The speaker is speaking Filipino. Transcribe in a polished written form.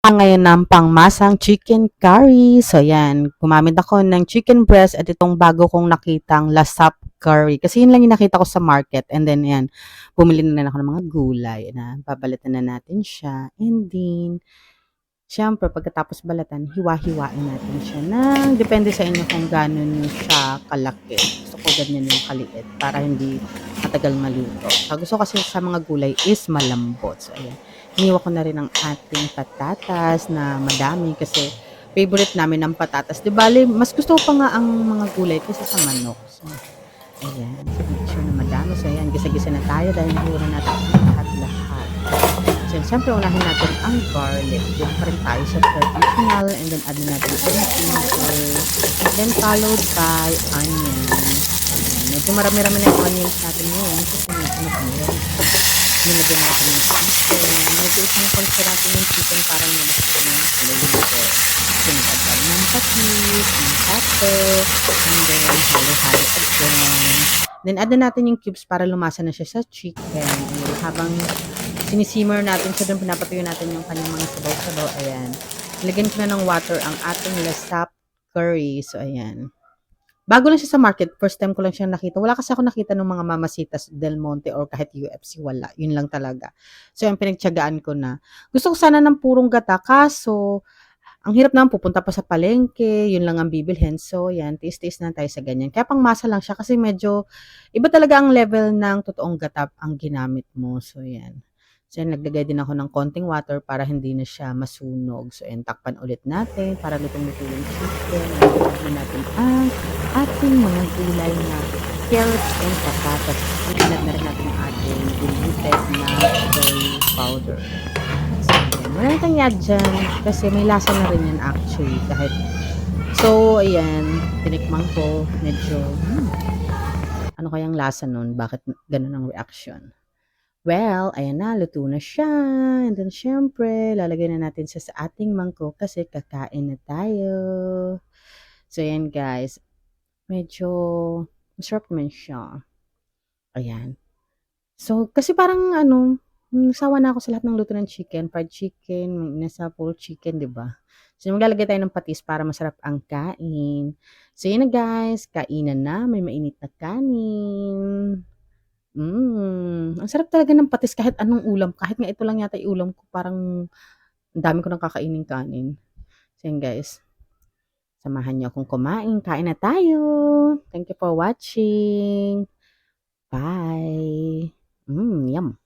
Ngayon ng pangmasang chicken curry. So, yan. Gumamit ako ng chicken breast at itong bago kong nakitang lasap curry. Kasi yun lang yung nakita ko sa market. And then, yan. Bumili na rin ako ng mga gulay na babalitan na natin siya. And then, syempre, pagkatapos balatan, hiwa-hiwain natin siya ng depende sa inyo kung gano'n siya kalaki. Gusto ko ganyan yung kaliit para hindi matagal maluto. Ang gusto kasi sa mga gulay is malambot. So, ayan. Iniwa ko na rin ang ating patatas na madami kasi favorite namin ang patatas. Di bale, mas gusto ko pa nga ang mga gulay kaysa sa manok. So, ayan. Make sure na madami. So, ayan. Gisa-gisa na tayo dahil nahiwa na natin ang lahat-lahat. So, siyempre, unahin natin ang garlic. Doon pa rin tayo sa traditional. And then, add natin ang ginger. Then, followed by onions. Ayan. Medyo marami-rami na yung onions natin ngayon. Kasi medyo mag-onion. Nilagyan natin yung chicken. Medyo isang konti natin yung chicken para nilagyan yung flavor. So, nag-add tayo ng patis, ng pepper, and then, halo-halo again. Then, add na natin yung cubes para lumasa na siya sa chicken. And habang sinisimmer natin siya doon, pinapatuyo natin yung kanyang mga sabaw-sabaw. Ayan. Lagyan ko na ng water ang ating lasap curry. So, ayan. Bago lang siya sa market, first time ko lang siya nakita. Wala kasi ako nakita ng mga Mamasitas Del Monte or kahit UFC, wala. Yun lang talaga. So, yung pinagtyagaan ko na. Gusto ko sana ng purong gata, kaso, ang hirap naman pupunta pa sa palengke, yun lang ang bibilhin. So, yan, tiis-tiis na tayo sa ganyan. Kaya pang masa lang siya kasi medyo, iba talaga ang level ng totoong gata ang ginamit mo. So, yan. So, yan, naglagay din ako ng konting water para hindi na siya masunog. So, yan, takpan ulit natin para lutong-luto yung chicken. Lagyan natin ang ating mga gulay na carrots and patatas. Itinag na rin natin ang ating diluted na curry powder. So, yan. Wala na tayong add dyan kasi may lasa na rin yan actually. So, ayan, tinikman ko. Medyo, ano kayang lasa nun? Bakit ganun ang reaction? Well, ayan na, luto na siya. And then, syempre, lalagay na natin siya sa ating mangkok kasi kakain na tayo. So, ayan guys. Medyo masarap naman siya. Ayan. So, kasi parang nasawa na ako sa lahat ng luto ng chicken. Fried chicken, nasa full chicken, di ba? So, maglalagay tayo ng patis para masarap ang kain. So, yun na guys. Kainan na. May mainit na kanin. Ang sarap talaga ng patis kahit anong ulam. Kahit nga ito lang yata yung ulam ko. Parang ang dami ko nang kakainin kanin. So, yun guys. Samahan niyo akong kumain. Kain na tayo. Thank you for watching. Bye. Yum.